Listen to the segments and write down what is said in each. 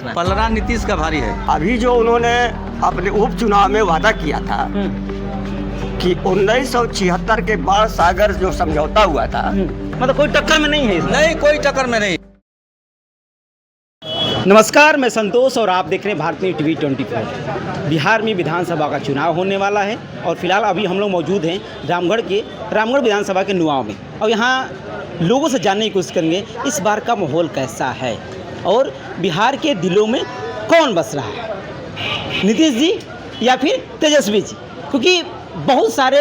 बार? पलड़ा नीतीश का भारी है। अभी जो उन्होंने अपने उपचुनाव में वादा किया था कि 1976 के बाढ़ सागर जो समझौता हुआ था, मतलब कोई टक्कर में नहीं है इसमें? नहीं, कोई टक्कर में नहीं। नमस्कार, मैं संतोष और आप देख रहे हैं भारतीय टीवी 24। बिहार में विधानसभा का चुनाव होने वाला है और फिलहाल अभी हम लोग मौजूद हैं रामगढ़ विधानसभा के नुआव में, और यहाँ लोगों से जानने की कोशिश करेंगे इस बार का माहौल कैसा है और बिहार के दिलों में कौन बस रहा है, नीतीश जी या फिर तेजस्वी जी। क्योंकि बहुत सारे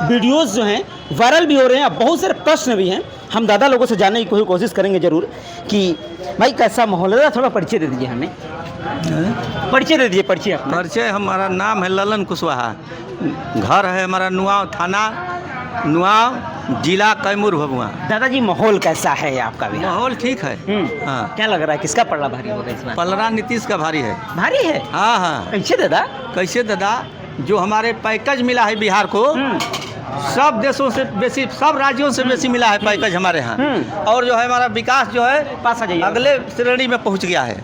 वीडियोस जो हैं वायरल भी हो रहे हैं, अब बहुत सारे प्रश्न भी हैं। हम दादा लोगों से जानने की कोशिश करेंगे ज़रूर कि भाई कैसा माहौल है। थोड़ा परिचय दे दीजिए हमें, परिचय दे दीजिए। परिचय, हमारा नाम है ललन कुशवाहा, घर है हमारा नुआव, थाना नुआव, जिला कैमूर भभुआ। दादाजी माहौल कैसा है आपका भी? माहौल ठीक है। हाँ। क्या लग रहा है किसका पलड़ा भारी होगा इस बार? पलड़ा नीतीश का भारी है। भारी है? हाँ हाँ। कैसे दादा? कैसे दादा? जो हमारे पैकेज मिला है बिहार को, सब देशों से बेसी, सब राज्यों से बेसी मिला है पैकेज हमारे यहाँ। और जो है हमारा विकास जो है पास आ जाइए, अगले श्रेणी में पहुँच गया है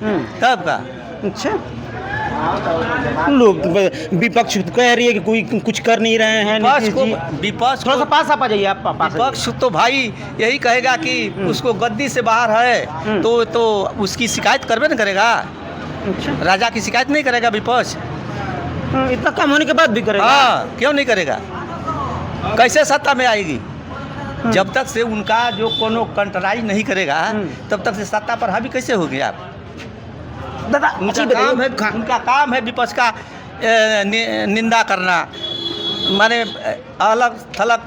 तब का। अच्छा, लोग विपक्ष कह रही है कि कोई कुछ कर नहीं रहे हैं। विपक्ष थोड़ा सा पास आप आ जाइए। आप विपक्ष तो भाई यही कहेगा कि उसको गद्दी से बाहर है तो उसकी शिकायत करबे न करेगा। अच्छा, राजा की शिकायत नहीं करेगा विपक्ष? इतना कम होने के बाद भी करेगा? हाँ, क्यों नहीं करेगा? कैसे सत्ता में आएगी? जब तक से उनका जो कोनो कंट्रोल नहीं करेगा तब तक से सत्ता पर हावी कैसे होगी आप? दादा उनका काम है विपक्ष का निंदा करना, माने अलग थलग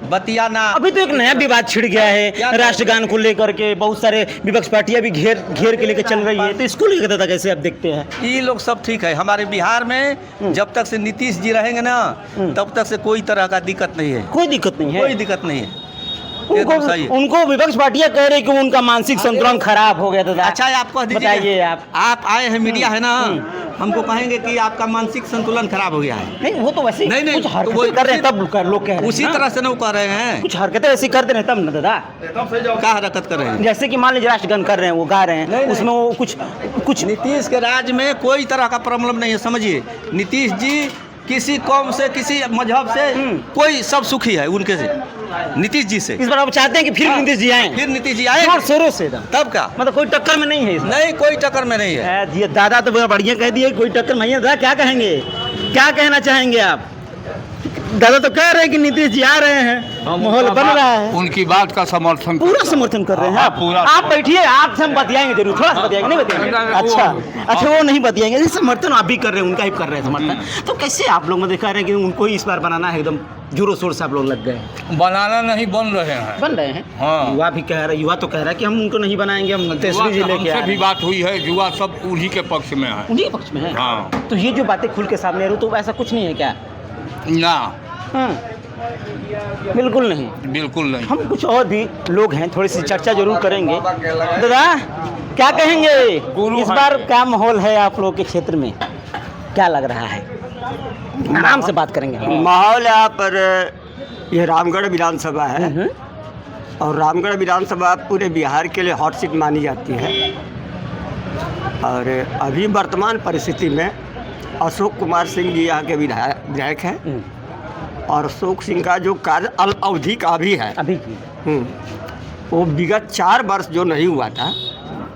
बतियाना। अभी तो एक नया विवाद छिड़ गया है राष्ट्रगान को लेकर के, बहुत सारे विपक्ष पार्टियां भी घेर के लेकर चल रही है, तो इसको लेकर दादा कैसे आप देखते हैं? ये लोग सब ठीक है। हमारे बिहार में जब तक से नीतीश जी रहेंगे ना तब तक से कोई तरह का दिक्कत नहीं है। कोई दिक्कत नहीं है? कोई दिक्कत नहीं है। उनको विपक्ष पार्टियां कह रही कि उनका मानसिक संतुलन खराब हो गया दादा। अच्छा, आपको बताइए। आप आए हैं, मीडिया है ना, हमको कहेंगे कि आपका मानसिक संतुलन खराब हो गया है। नहीं, वो तो वैसे नहीं, कुछ हरकतें कर रहे हैं तब लोग कह रहे हैं। उसी तरह से नहीं कर रहे हैं, कुछ हरकतें ऐसी करते रहे तब ना दादा। क्या हरकत कर रहे हैं? जैसे कि मान लीजिए राष्ट्रगान कर रहे हैं, वो गा रहे हैं, उसमें वो कुछ नीतीश के राज में कोई तरह का प्रॉब्लम नहीं है। समझिए, नीतीश जी किसी कौम से, किसी मजहब से, कोई सब सुखी है उनके से, नीतीश जी से। इस बार आप चाहते हैं कि फिर नीतीश जी आए? फिर नीतीश जी आए शुरू से तब का, मतलब कोई टक्कर में नहीं है इसमें? नहीं, कोई टक्कर में नहीं है। ये दादा तो बड़ा बढ़िया कह दिए, कोई टक्कर नहीं है। दादा क्या कहेंगे, क्या कहना चाहेंगे आप? दादा तो कह रहे हैं कि नीतीश जी आ रहे हैं, माहौल बन रहा है। उनकी बात का समर्थन, पूरा समर्थन कर रहे हैं आप? पूरा। आप बैठिए, आपसे हम बतियाएंगे जरूर। थोड़ा सा बतियाएंगे, नहीं बतियाएंगे? अच्छा, वो नहीं बतियाएंगे। समर्थन आप भी कर रहे हैं, उनका ही कर रहे हैं समर्थन। तो कैसे आप लोग देखा रहे हैं कि उनको ही इस बार बनाना है? एकदम जोरों शोर से आप लोग लग गए। बनाना नहीं, बन रहे हैं। बन रहे हैं? हाँ। युवा भी कह रहे, युवा तो कह रहा है कि हम उनको नहीं बनाएंगे, हम तेजस्वी जी लेके आए। भी बात हुई है, युवा सब उन्हीं के पक्ष में है। उन्हीं के पक्ष में है? हाँ। तो ये जो बातें खुल के सामने आ रही, तो ऐसा कुछ नहीं है क्या? ना, बिल्कुल नहीं, बिल्कुल नहीं। हम कुछ और भी लोग हैं, थोड़ी सी चर्चा जरूर करेंगे। दादा क्या कहेंगे, इस बार क्या माहौल है आप लोग के क्षेत्र में, क्या लग रहा है? आराम से बात करेंगे। माहौल यहाँ पर ये रामगढ़ विधानसभा है और रामगढ़ विधानसभा पूरे बिहार के लिए हॉट सीट मानी जाती है। और अभी वर्तमान परिस्थिति में अशोक कुमार सिंह जी यहाँ के विधायक हैं और अशोक सिंह का जो कार्य अवधि का भी है अभी वो विगत 4 वर्ष जो नहीं हुआ था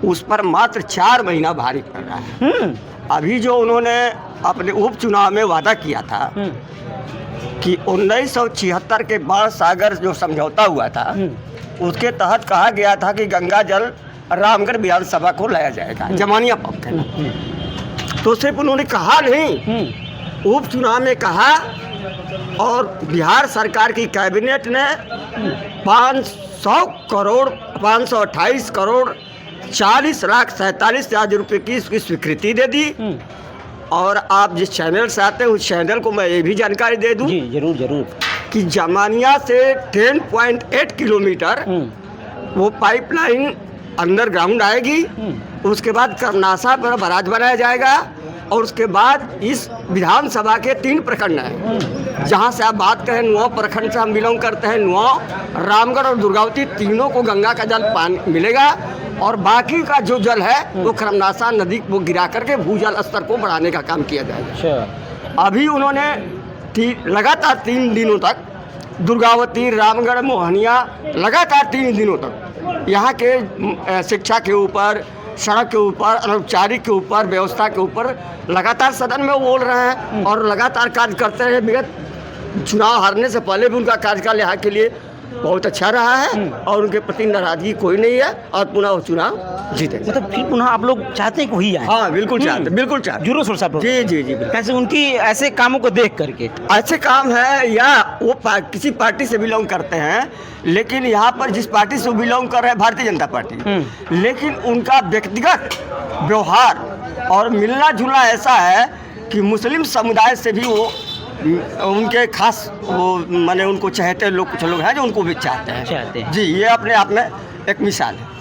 उस पर मात्र 4 महीना भारी पड़ रहा है। अभी जो उन्होंने अपने उपचुनाव में वादा किया था कि 1976 के बाढ़ सागर जो समझौता हुआ था उसके तहत कहा गया था कि गंगा जल रामगढ़ विधानसभा को लाया जाएगा, जमानिया पंप है। तो सिर्फ उन्होंने कहा नहीं, उपचुनाव में कहा और बिहार सरकार की कैबिनेट ने 528 करोड़ 40,47,000 रुपये की इसकी स्वीकृति दे दी। और आप जिस चैनल से आते हैं उस चैनल को मैं ये भी जानकारी दे दूं जी, जरूर जरूर, कि जमानिया से 10.8 किलोमीटर वो पाइपलाइन अंडरग्राउंड आएगी। उसके बाद करनासा पर बराज बनाया जाएगा और उसके बाद इस विधानसभा के 3 प्रखंड हैं, जहां से आप बात करें नुआव प्रखंड से हम बिलोंग करते हैं। नुआव, रामगढ़ और दुर्गावती तीनों को गंगा का जल पानी मिलेगा और बाकी का जो जल है वो खरमनासा नदी को गिरा करके भूजल स्तर को बढ़ाने का काम किया जाएगा। अच्छा। अभी उन्होंने लगातार 3 दिनों तक दुर्गावती, रामगढ़, मोहनिया लगातार 3 दिनों तक यहाँ के शिक्षा के ऊपर, सड़क के ऊपर, अनौपचारिक के ऊपर, व्यवस्था के ऊपर लगातार सदन में बोल रहे हैं और लगातार कार्य करते रहे। विगत चुनाव हारने से पहले भी उनका कार्यकाल यहाँ के लिए बहुत अच्छा रहा है और उनके प्रति नाराजगी कोई नहीं है और पुनः वो चुनाव जीतेंगे। मतलब फिर पुनः आप लोग चाहते हैं कि वही आए? हाँ बिल्कुल चाहते, बिल्कुल चाहते। जरूर सोच साहब। जी जी जी बिल्कुल। कैसे उनकी ऐसे कामों को देख करके? ऐसे काम है या वो किसी पार्टी से बिलोंग करते हैं, लेकिन यहाँ पर जिस पार्टी से वो बिलोंग कर रहे हैं भारतीय जनता पार्टी, लेकिन उनका व्यक्तिगत व्यवहार और मिलना जुलना ऐसा है कि मुस्लिम समुदाय से भी वो उनके खास वो माने उनको चाहते लोग, कुछ लोग हैं जो उनको भी चाहते हैं। चाहते हैं। जी, ये अपने आप में एक मिसाल है।